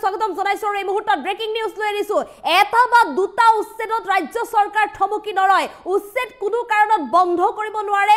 স্বাগতম জনাইছো এই মুহূৰ্তত ব্ৰেকিং নিউজ লৈ আহিছো এটা বা দুটা উচ্ছেদত ৰাজ্য চৰকাৰ থমকি নৰয় উচ্ছেদ কোনো কাৰণত বন্ধ কৰিব নোৱাৰে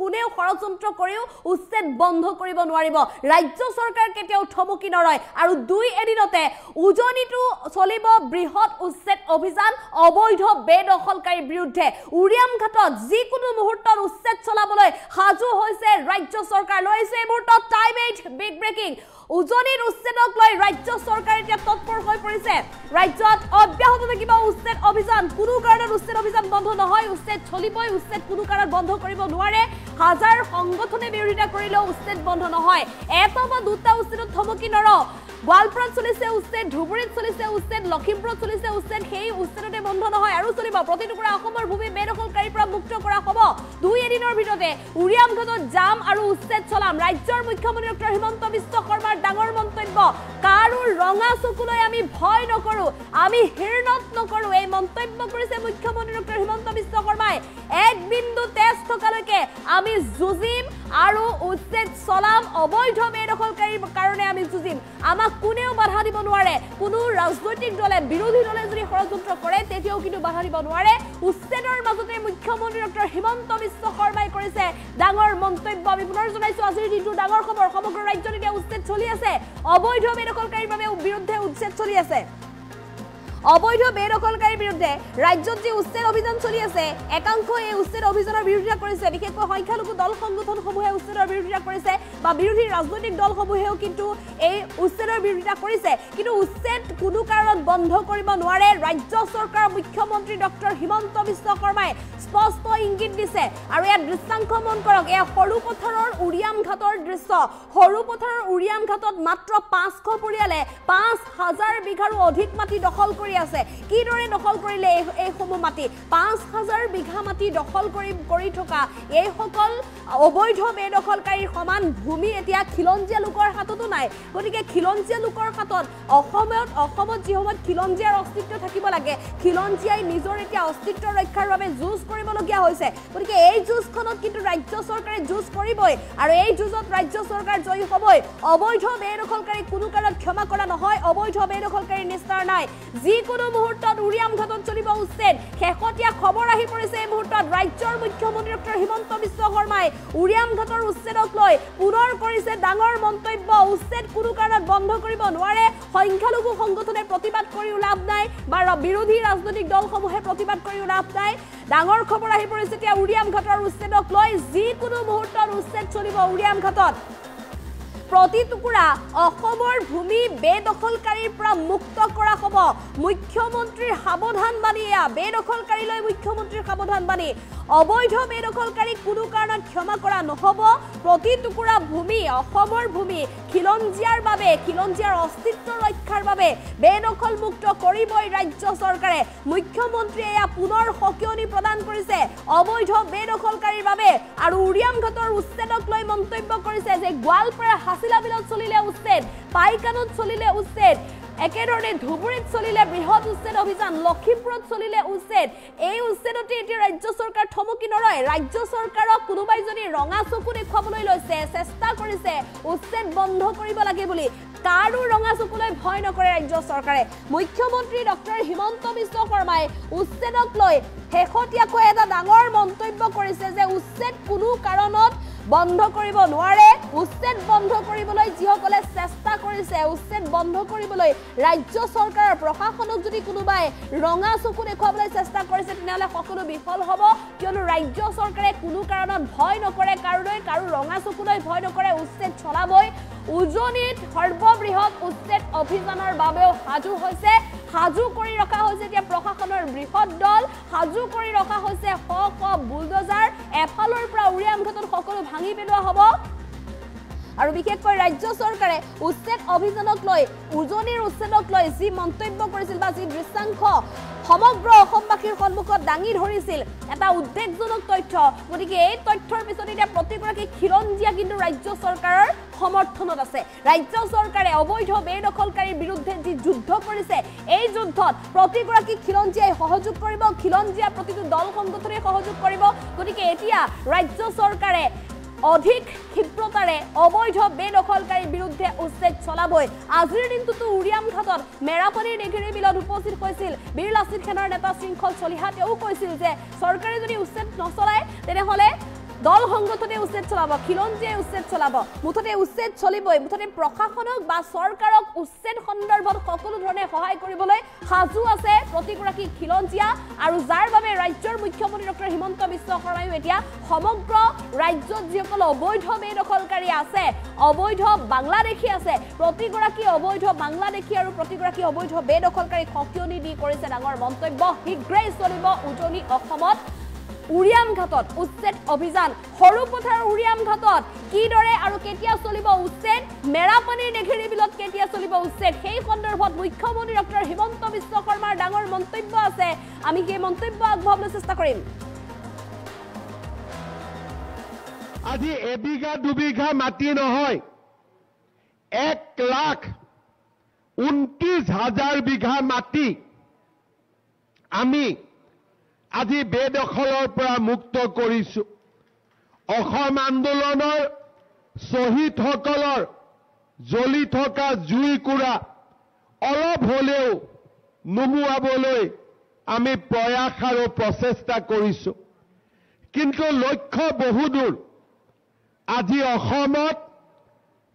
কোনেও ষড়যন্ত্ৰ কৰিও উচ্ছেদ বন্ধ কৰিব নোৱাৰিব ৰাজ্য চৰকাৰ কেতিয়াও থমকি নৰয় আৰু দুই এদিনতে উজনিটো চলিব বৃহৎ উচ্ছেদ অভিযান অবৈধ বেদখলকাৰীৰ বিৰুদ্ধে উৰিয়ামঘাটত যিকোনো মুহূৰ্তত উচ্ছেদ চলাবলৈ সাজু হৈছে ৰাজ্য চৰকাৰ লৈছে এই মুহূৰ্তত টাইম 8 বিগ ব্ৰেকিং উজনিৰ উচ্ছেদক লৈ ৰাজ্য চৰকাৰ এতিয়া তৎপৰ হৈ পৰিছে ৰাজ্যত অব্যাহত থাকিব উচ্ছেদ অভিযান কোনো কাৰণত উচ্ছেদ অভিযান বন্ধ নহয় উচ্ছেদ চলিবই উচ্ছেদ কোনো কাৰণত বন্ধ কৰিব নোৱাৰে হাজাৰ সংগঠনে বিৰোধিতা কৰিলেও উচ্ছেদ বন্ধ নহয় এটা বা দুটা উচ্ছেদত থমকি নৰ গোৱালপাৰাত চলিছে উচ্ছেদ ধুবুৰীত চলিছে উচ্ছেদ লখিমপুৰত চলিছে উচ্ছেদ সেই উচ্ছেদতে বন্ধ নহয় আৰু চলিব প্ৰতিটুকুৰা অসমৰ ভূমি বেদখলকাৰীৰ পৰা মুক্ত কৰা হ'ব দুই এদিনৰ ভিতৰতে উৰিয়ামঘাটত জাম আৰু উচ্ছেদ চলাম ৰাজ্যৰ মুখ্যমন্ত্ৰী ডক্টৰ হিমন্ত বিশ্ব শৰ্মাৰ ডাঙৰ মন্তব্য কাৰো ৰঙা চকুলৈ আমি ভয় নকৰো আমি হিৰণত নকৰো এই মন্তব্য কৰিছে মুখ্যমন্ত্ৰী ডক্টৰ হিমন্ত বিশ্ব শৰ্মাই এক বিন্দু তেজ থকালৈকে আমি যুঁজিম আৰু উচ্ছেদ চলাম অবৈধ বেদখলকাৰীৰ কাৰণে আমি যুঁজিম আমাক কোনেও বাধা দিব নোৱাৰে কোনো ৰাজনৈতিক দলে বিৰোধী দলে যদি ষড়যন্ত্ৰ কৰে তেতিয়াও কিন্তু বাধা দিব নোৱাৰে উচ্ছেদৰ মাজতে মুখ্যমন্ত্ৰী ডক্টৰ হিমন্ত বিশ্ব শৰ্মাই কৰিছে ডাঙৰ মন্তব্য আমি পুনৰ জনাইছো আজিৰ দিনটো ডাঙৰ খবৰ সমগ্ৰ ৰাজ্যত এতিয়া উচ্ছেদ চলি আছে অবৈধ বেদখলকাৰীৰ বাবে বিৰুদ্ধে উচ্ছেদ চলি আছে অবৈধ বেদখলকাৰীৰ বিৰুদ্ধে ৰাজ্যত যে উচ্ছেদ অভিযান চলি আছে একাংশ এই উচ্ছেদ অভিযানৰ বিৰোধিতা কৰিছে বিশেষকৈ সংখ্যালঘু দল সংগঠনসমূহে উচ্ছেদৰ বিৰোধিতা কৰিছে বা বিৰোধী ৰাজনৈতিক দলসমূহেও কিন্তু এই উচ্ছেদৰ বিৰোধিতা কৰিছে কিন্তু উচ্ছেদ কোনো কাৰণত বন্ধ কৰিব নোৱাৰে ৰাজ্য চৰকাৰৰ মুখ্যমন্ত্ৰী ডক্টৰ হিমন্ত বিশ্ব শৰ্মাই স্পষ্ট ইংগিত দিছে আৰু ইয়াত দৃশ্যাংশ মন কৰক এয়া সৰু পথাৰৰ উৰিয়ামঘাটৰ দৃশ্য সৰু পথাৰৰ উৰিয়ামঘাটত মাত্ৰ 500 পৰিয়ালে 5000 বিঘাৰো অধিক মাটি দখল কৰি আছে কিদৰে দখল কৰিলে এই সমূহ মাটি 5000 বিঘা মাটি দখল কৰি থকা এই সকল অবৈধ বেদখলকাৰীৰ সমান ভূমি এতিয়া খিলঞ্জীয়া লোকৰ হাততো নাই গতিকে খিলঞ্জীয়া লোকৰ হাতত অসমত যি সময়ত খিলঞ্জীয়াৰ অস্তিত্ব থাকিব লাগে খিলঞ্জীয়াই নিজৰ এতিয়া অস্তিত্ব ৰক্ষাৰ বাবে যুঁজ কৰিবলগীয়া হৈছে গতিকে এই যুঁজখনত কিন্তু ৰাজ্য চৰকাৰে যুঁজ কৰিবই আৰু এই যুঁজত ৰাজ্য চৰকাৰ জয়ী হ'বই অবৈধ বেদখলকাৰী কোনো কাৰণত ক্ষমা কৰা নহয় অবৈধ বেদখলকাৰী নিস্তাৰ নাই যিকোনো মুহূৰ্তত উৰিয়ামঘাটত চলিব উচ্ছেদ শেহতীয়া খবৰ আহি পৰিছে এই মুহূৰ্তত ৰাজ্যৰ মুখ্যমন্ত্ৰী ডক্টৰ হিমন্ত বিশ্ব শৰ্মাই উৰিয়ামঘাটৰ উচ্ছেদক লৈ পুনৰ কৰিছে ডাঙৰ মন্তব্য উচ্ছেদ কোনো কাৰণত বন্ধ কৰিব নোৱাৰে সংখ্যালঘু সংগঠনে প্ৰতিবাদ কৰিও লাভ নাই বা বিৰোধী ৰাজনৈতিক দলসমূহে প্ৰতিবাদ কৰিও লাভ নাই ডাঙৰ খবৰ আহি পৰিছে এতিয়া উৰিয়ামঘাটৰ উচ্ছেদক লৈ যিকোনো মুহূৰ্তত উচ্ছেদ চলিব উৰিয়ামঘাটত প্ৰতিটুকুৰা অসমৰ ভূমি বেদখলকাৰীৰ পৰা মুক্ত কৰা হ'ব মুখ্যমন্ত্ৰীৰ সাৱধান বাণী বেদখলকাৰীলৈ মুখ্যমন্ত্ৰীৰ সাৱধান বাণী অবৈধ বেদখলকাৰী কোনো কাৰণত ক্ষমা কৰা নহ'ব প্ৰতিটুকুৰা ভূমি অসমৰ ভূমি খিলঞ্জীয়াৰ বাবে খিলঞ্জীয়াৰ অস্তিত্ব ৰক্ষাৰ বাবে বেদখল মুক্ত কৰিবই ৰাজ্য চৰকাৰে মুখ্যমন্ত্ৰীয়ে এয়া পুনৰ সকিয়নি প্ৰদান কৰিছে অবৈধ বেদখলকাৰীৰ বাবে আৰু উৰিয়ামঘাটৰ উচ্ছেদক লৈ মন্তব্য কৰিছে যে গোৱালপাৰা হাছিলাবিলত চলিলে উচ্ছেদ পাইকানত চলিলে উচ্ছেদ একেধৰণে ধুবুৰীত চলিলে বৃহৎ উচ্ছেদ অভিযান লখিমপুৰত চলিলে উচ্ছেদ এই উচ্ছেদতে এতিয়া ৰাজ্য চৰকাৰ থমকি নৰয় ৰাজ্য চৰকাৰক কোনোবাই যদি ৰঙা চকু দেখুৱাবলৈ লৈছে চেষ্টা কৰিছে উচ্ছেদ বন্ধ কৰিব লাগে বুলি কাৰো ৰঙা চকুলৈ ভয় নকৰে ৰাজ্য চৰকাৰে মুখ্যমন্ত্ৰী ডক্টৰ হিমন্ত বিশ্ব শৰ্মাই উচ্ছেদক লৈ শেহতীয়াকৈ এটা ডাঙৰ মন্তব্য কৰিছে যে উচ্ছেদ কোনো কাৰণত বন্ধ কৰিব নোৱাৰে উচ্ছেদ বন্ধ কৰিবলৈ যিসকলে চেষ্টা কৰিছে উচ্ছেদ বন্ধ কৰিবলৈ ৰাজ্য চৰকাৰৰ প্ৰশাসনক যদি কোনোবাই ৰঙা চকু দেখুৱাবলৈ চেষ্টা কৰিছে তেনেহ'লে সকলো বিফল হ'ব কিয়নো ৰাজ্য চৰকাৰে কোনো কাৰণত ভয় নকৰে কাৰো ৰঙা চকুলৈ ভয় নকৰে উচ্ছেদ চলাবই উজনিত সৰ্ববৃহৎ উচ্ছেদ অভিযানৰ বাবেও সাজু কৰি ৰখা হৈছে এতিয়া প্ৰশাসনৰ বৃহৎ দল সাজু কৰি ৰখা হৈছে শ বুলডোজাৰ এফালৰ পৰা উৰিয়ামঘাটত সকলো ভাঙি পেলোৱা হ'ব আৰু বিশেষকৈ ৰাজ্য চৰকাৰে উচ্ছেদ অভিযানক লৈ উজনিৰ উচ্ছেদক লৈ যি মন্তব্য কৰিছিল বা যি দৃশ্যাংশ সমগ্ৰ অসমবাসীৰ সন্মুখত দাঙি ধৰিছিল এটা উদ্বেগজনক তথ্য গতিকে এই তথ্যৰ পিছত এতিয়া প্ৰতিগৰাকী খিলঞ্জীয়া কিন্তু ৰাজ্য চৰকাৰৰ সমৰ্থনত আছে ৰাজ্য চৰকাৰে অবৈধ বেদখলকাৰীৰ বিৰুদ্ধে যি যুদ্ধ কৰিছে এই যুদ্ধত প্ৰতিগৰাকী খিলঞ্জীয়াই সহযোগ কৰিব খিলঞ্জীয়া প্ৰতিটো দল সংগঠনে সহযোগ কৰিব গতিকে এতিয়া ৰাজ্য চৰকাৰে অধিক ক্ষিপ্ৰতাৰে অবৈধ বেদখলকাৰীৰ বিৰুদ্ধে উচ্ছেদ চলাবই। আজিৰ দিনটোতো উৰিয়াম ঘাটত মেৰাপানীৰ নেঘেৰী বিলত উপস্থিত হৈছিল বীৰ লাচিত সেনাৰ নেতা শৃংখল চলিহা। তেওঁ কৈছিল যে চৰকাৰে যদি উচ্ছেদ নচলায় তেনেহ'লে দল সংগঠনে উচ্ছেদ চলাব, খিলঞ্জীয়ে উচ্ছেদ চলাব, মুঠতে উচ্ছেদ চলিবই। মুঠতে প্ৰশাসনক বা চৰকাৰক উচ্ছেদ সন্দৰ্ভত সকলো ধৰণে সহায় কৰিবলৈ সাজু আছে প্ৰতিগৰাকী খিলঞ্জীয়া, আৰু যাৰ বাবে ৰাজ্যৰ মুখ্যমন্ত্ৰী ডক্টৰ হিমন্ত বিশ্ব শৰ্মায়ো এতিয়া সমগ্ৰ ৰাজ্যত যিসকল অবৈধ বেদখলকাৰী আছে, অবৈধ বাংলাদেশী আছে, প্ৰতিগৰাকী অবৈধ বাংলাদেশী আৰু প্ৰতিগৰাকী অবৈধ বেদখলকাৰীক সকিয়নি দি কৰিছে ডাঙৰ মন্তব্য। শীঘ্ৰেই চলিব উজনি অসমত উৰিয়াম ঘাটত উচ্ছেদ অভিযান। সৰুপথাৰ উৰিয়াম ঘাটত কিদৰে আৰু কেতিয়া চলিব উচ্ছেদ, মেৰাপানীৰ নেঘেৰী বিলত কেতিয়া চলিব উচ্ছেদ, সেই সন্দৰ্ভত মুখ্যমন্ত্ৰী ডক্টৰ হিমন্ত বিশ্ব শৰ্মাৰ ডাঙৰ মন্তব্য আছে। আমি সেই মন্তব্য আগবঢ়াবলৈ চেষ্টা কৰিম। আজি এবিঘা দুবিঘা মাটি নহয়, 1,29,000 বিঘা মাটি আমি আজি বেদখলৰ পৰা মুক্ত কৰিছো। অসম আন্দোলনৰ শ্বহীদসকলৰ জ্বলি থকা জুইকুৰা অলপ হলেও নুমুৱাবলৈ আমি প্ৰয়াস আৰু প্ৰচেষ্টা কৰিছো। কিন্তু লক্ষ্য বহুদূৰ। আজি অসমত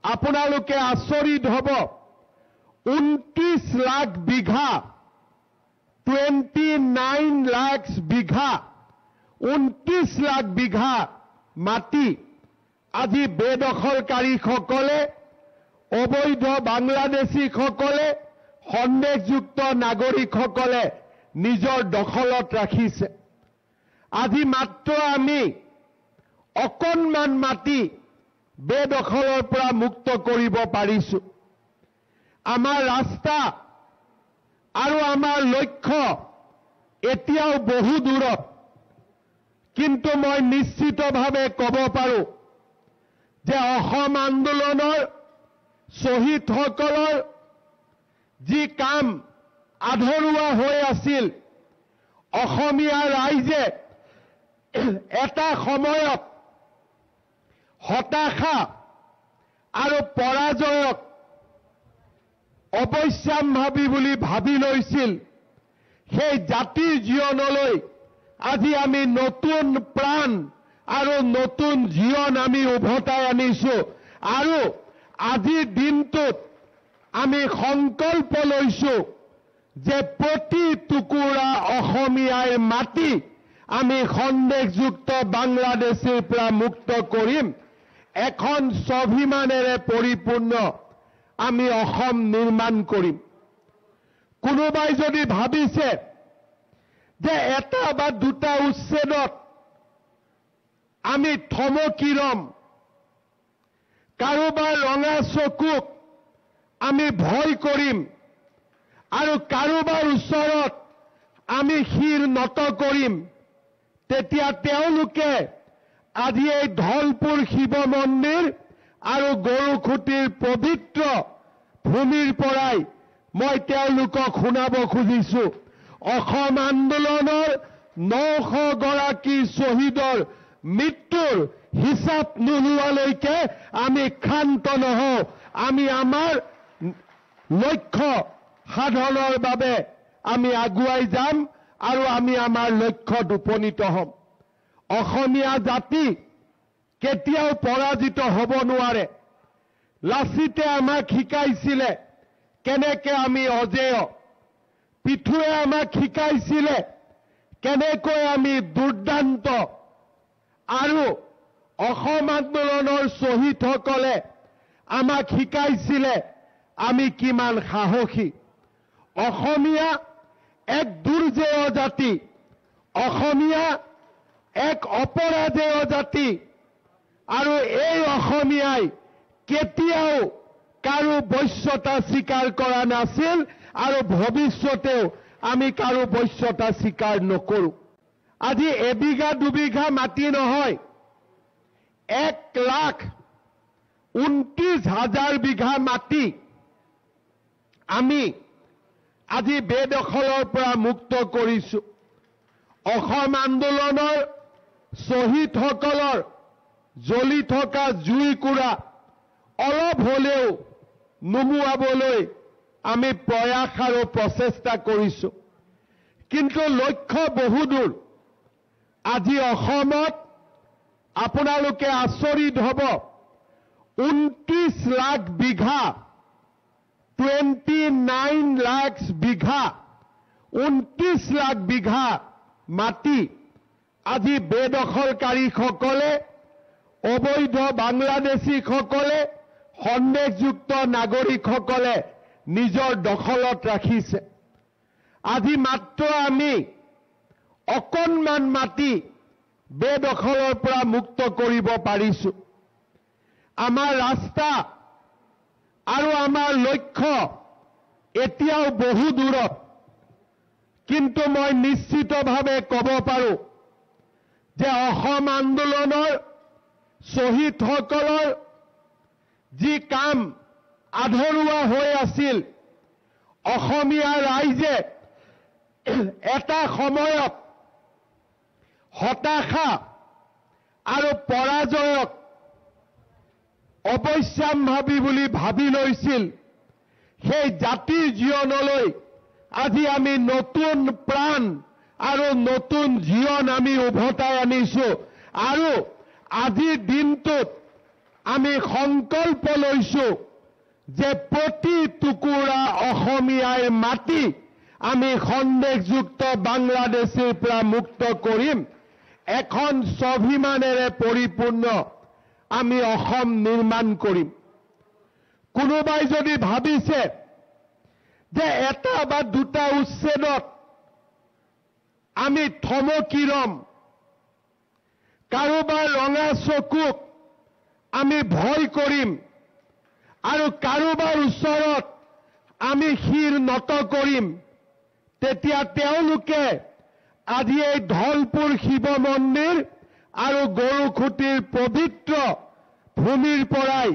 আপোনালোকে আচৰিত হ'ব, 29 লাখ বিঘা 29 লাখ বিঘা 29 লাখ বিঘা মাটি আজি বেদখলকাৰীসকলে, অবৈধ বাংলাদেশীসকলে, সন্দেহযুক্ত নাগৰিকসকলে নিজৰ দখলত ৰাখিছে। আজি মাত্ৰ আমি অকণমান মাটি বেদখলৰ পৰা মুক্ত কৰিব পাৰিছো। আমাৰ ৰাস্তা আৰু আমাৰ লক্ষ্য এতিয়াও বহু দূৰত। কিন্তু মই নিশ্চিতভাৱে ক'ব পাৰোঁ যে অসম আন্দোলনৰ শ্বহীদসকলৰ যি কাম আধৰুৱা হৈ আছিল, অসমীয়া ৰাইজে এটা সময়ত হতাশা আৰু পৰাজয়ক অৱশ্যম্ভাৱী বুলি ভাবি লৈছিল, সেই জাতিৰ জীৱনলৈ আজি আমি নতুন প্ৰাণ আৰু নতুন জীৱন আমি উভতাই আনিছো। আৰু আজিৰ দিনটোত আমি সংকল্প লৈছো যে প্ৰতি টুকুৰা অসমীয়াৰ মাটি আমি সন্দেহযুক্ত বাংলাদেশীৰ পৰা মুক্ত কৰিম। এখন স্বাভিমানেৰে পৰিপূৰ্ণ আমি অসম নিৰ্মাণ কৰিম। কোনোবাই যদি ভাবিছে যে এটা বা দুটা উচ্ছেদত আমি থমকি ৰম, কাৰোবাৰ ৰঙা চকুক আমি ভয় কৰিম আৰু কাৰোবাৰ ওচৰত আমি শিৰ নত কৰিম, তেতিয়া তেওঁলোকে আজি এই ধলপুৰ শিৱ মন্দিৰ আৰু গৰুখুটিৰ পবিত্ৰ ভূমিৰ পৰাই মই তেওঁলোকক শুনাব খুজিছো, অসম আন্দোলনৰ 900 গৰাকী শ্বহীদৰ মৃত্যুৰ হিচাপ নোলোৱালৈকে আমি ক্ষান্ত নহওঁ। আমি আমাৰ লক্ষ্য সাধনৰ বাবে আমি আগুৱাই যাম আৰু আমি আমাৰ লক্ষ্যত উপনীত হ'ম। অসমীয়া জাতি কেতিয়াও পৰাজিত হ'ব নোৱাৰে। লাচিতে আমাক শিকাইছিলে কেনেকৈ আমি অজেয়, পিঠুৱে আমাক শিকাইছিলে কেনেকৈ আমি দুৰ্দান্ত, আৰু অসম আন্দোলনৰ শ্বহীদসকলে আমাক শিকাইছিলে আমি কিমান সাহসী। অসমীয়া এক দুৰ্জেয় জাতি, অসমীয়া এক অপৰাজেয় জাতি, আৰু এই অসমীয়াই কেতিয়াও কাৰো বশ্যতা স্বীকাৰ কৰা নাছিল আৰু ভৱিষ্যতেও আমি কাৰো বশ্যতা স্বীকাৰ নকৰোঁ। আজি এবিঘা দুবিঘা মাটি নহয়, 1,29,000 বিঘা মাটি আমি আজি বেদখলৰ পৰা মুক্ত কৰিছো। অসম আন্দোলনৰ শ্বহীদসকলৰ জ্বলি থকা জুইকুৰা অলপ হলেও নুমুৱাবলৈ আমি প্ৰয়াস আৰু প্ৰচেষ্টা কৰিছো। কিন্তু লক্ষ্য বহুদূৰ। আজি অসমত আপোনালোকে আচৰিত হ'ব, 29 লাখ বিঘা 29 লাখ বিঘা 29 লাখ বিঘা মাটি আজি বেদখলকাৰীসকলে, অবৈধ বাংলাদেশীসকলে, সন্দেহযুক্ত নাগৰিকসকলে নিজৰ দখলত ৰাখিছে। আজি মাত্ৰ আমি অকণমান মাটি বেদখলৰ পৰা মুক্ত কৰিব পাৰিছো। আমাৰ ৰাস্তা আৰু আমাৰ লক্ষ্য এতিয়াও বহু দূৰত। কিন্তু মই নিশ্চিতভাৱে ক'ব পাৰো যে অসম আন্দোলনৰ শ্বহীদসকলৰ যি কাম আধৰুৱা হৈ আছিল, অসমীয়া ৰাইজে এটা সময়ত হতাশা আৰু পৰাজয়ক অৱশ্যম্ভাৱী বুলি ভাবি লৈছিল। সেই জাতিৰ জীৱনলৈ আজি আমি নতুন প্ৰাণ আৰু নতুন জীৱন আমি উভতাই আনিছো। আৰু আজিৰ দিনটোত আমি সংকল্প লৈছো যে প্ৰতি টুকুৰা অসমীয়াৰ মাটি আমি সন্দেহযুক্ত বাংলাদেশীৰ পৰা মুক্ত কৰিম। এখন স্বাভিমানেৰে পৰিপূৰ্ণ আমি অসম নিৰ্মাণ কৰিম। কোনোবাই যদি ভাবিছে যে এটা বা দুটা উচ্ছেদত আমি থমকি ৰম, কাৰোবাৰ ৰঙা চকুক আমি ভয় কৰিম আৰু কাৰোবাৰ ওচৰত আমি শিৰ নত কৰিম, তেতিয়া তেওঁলোকে আজি এই ধলপুৰ শিৱ মন্দিৰ আৰু গৰুখুটিৰ পবিত্ৰ ভূমিৰ পৰাই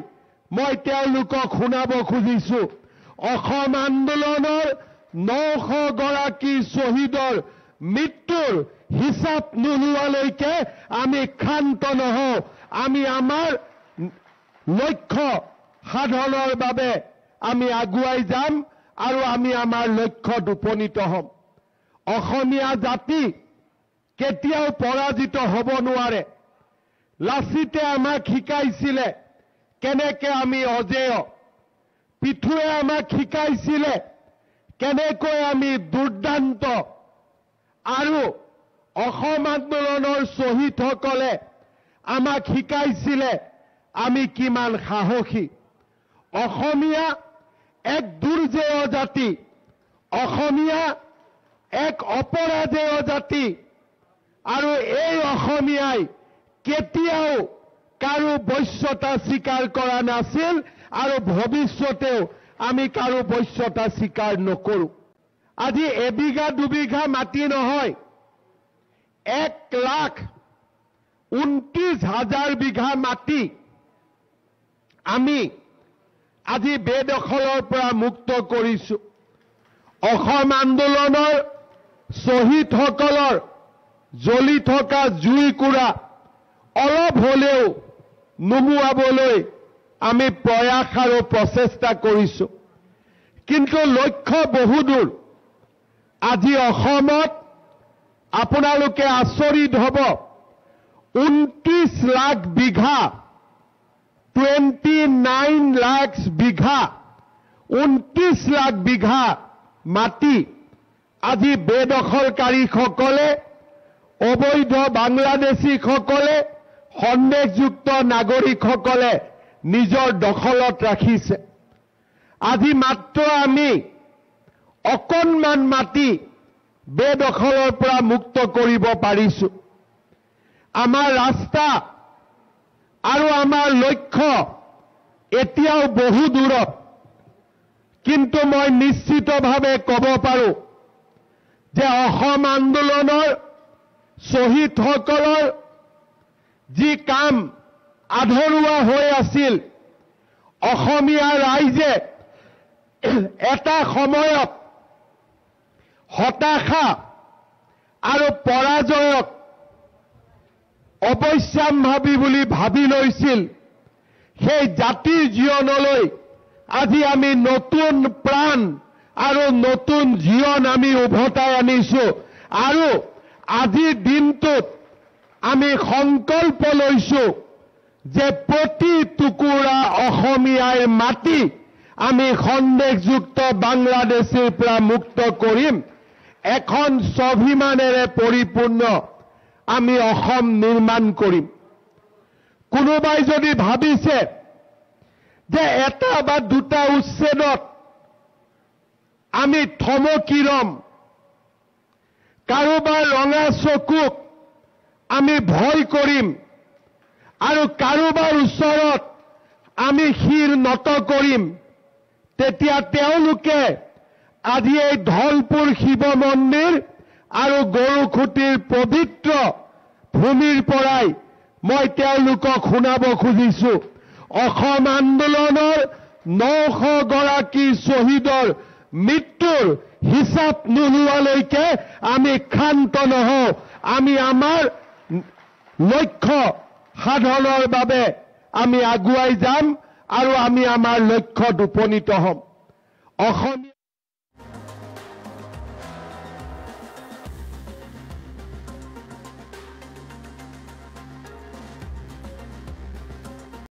মই তেওঁলোকক শুনাব খুজিছো, অসম আন্দোলনৰ 900 গৰাকী শ্বহীদৰ মৃত্যুৰ হিচাপ নোলোৱালৈকে আমি ক্ষান্ত নহওঁ। আমি আমাৰ লক্ষ্য সাধনৰ বাবে আমি আগুৱাই যাম আৰু আমি আমাৰ লক্ষ্যত উপনীত হ'ম। অসমীয়া জাতি কেতিয়াও পৰাজিত হ'ব নোৱাৰে। লাচিতে আমাক শিকাইছিলে কেনেকৈ আমি অজেয়, পিঠুৱে আমাক শিকাইছিলে কেনেকৈ আমি দুৰ্দান্ত, আৰু অসম আন্দোলনৰ শ্বহীদসকলে আমাক শিকাইছিলে আমি কিমান সাহসী। অসমীয়া এক দুৰ্জেয় জাতি, অসমীয়া এক অপৰাজেয় জাতি, আৰু এই অসমীয়াই কেতিয়াও কাৰো বশ্যতা স্বীকাৰ কৰা নাছিল আৰু ভৱিষ্যতেও আমি কাৰো বশ্যতা স্বীকাৰ নকৰো। আজি এবিঘা দুবিঘা মাটি নহয়, 1,29,000 বিঘা মাটি আমি আজি বেদখলৰ পৰা মুক্ত কৰিছো। অসম আন্দোলনৰ শ্বহীদসকলৰ জ্বলি থকা জুইকুৰা অলপ হলেও নুমুৱাবলৈ আমি প্ৰয়াস আৰু প্ৰচেষ্টা কৰিছো। কিন্তু লক্ষ্য বহুদূৰ। আজি অসমত আপোনালোকে আচৰিত হ'ব, 29 লাখ বিঘা 29 লাখ বিঘা 29 লাখ বিঘা মাটি আজি বেদখলকাৰীসকলে, অবৈধ বাংলাদেশীসকলে, সন্দেহযুক্ত নাগৰিকসকলে নিজৰ দখলত ৰাখিছে। আজি মাত্ৰ আমি অকণমান মাটি বেদখলৰ পৰা মুক্ত কৰিব পাৰিছো। আমাৰ ৰাস্তা আৰু আমাৰ লক্ষ্য এতিয়াও বহু দূৰত। কিন্তু মই নিশ্চিতভাৱে ক'ব পাৰো যে অসম আন্দোলনৰ শ্বহীদসকলৰ যি কাম আধৰুৱা হৈ আছিল, অসমীয়া ৰাইজে এটা সময়ত হতাশা আৰু পৰাজয়ক অবশ্যম্ভাৱী বুলি ভাবি লৈছিল, সেই জাতিৰ জীৱনলৈ আজি আমি নতুন প্ৰাণ আৰু নতুন জীৱন আমি উভতাই আনিছো। আৰু আজিৰ দিনটোত আমি সংকল্প লৈছো যে প্ৰতি টুকুৰা অসমীয়াৰ মাটি আমি সন্দেহযুক্ত বাংলাদেশীৰ পৰা মুক্ত কৰিম। এখন স্বাভিমানেৰে পৰিপূৰ্ণ আমি অসম নিৰ্মাণ কৰিম। কোনোবাই যদি ভাবিছে যে এটা বা দুটা উচ্ছেদত আমি থমকি ৰম, কাৰোবাৰ ৰঙা চকুক আমি ভয় কৰিম আৰু কাৰোবাৰ ওচৰত আমি শিৰ নত কৰিম, তেতিয়া তেওঁলোকে আজি এই ধলপুৰ শিৱ মন্দিৰ আৰু গৰুখুটিৰ পবিত্ৰ ভূমিৰ পৰাই মই তেওঁলোকক শুনাব খুজিছো, অসম আন্দোলনৰ 900 গৰাকী শ্বহীদৰ মৃত্যুৰ হিচাপ নোলোৱালৈকে আমি ক্ষান্ত নহওঁ। আমি আমাৰ লক্ষ্য সাধনৰ বাবে আমি আগুৱাই যাম আৰু আমি আমাৰ লক্ষ্যত উপনীত হ'ম। অসমীয়া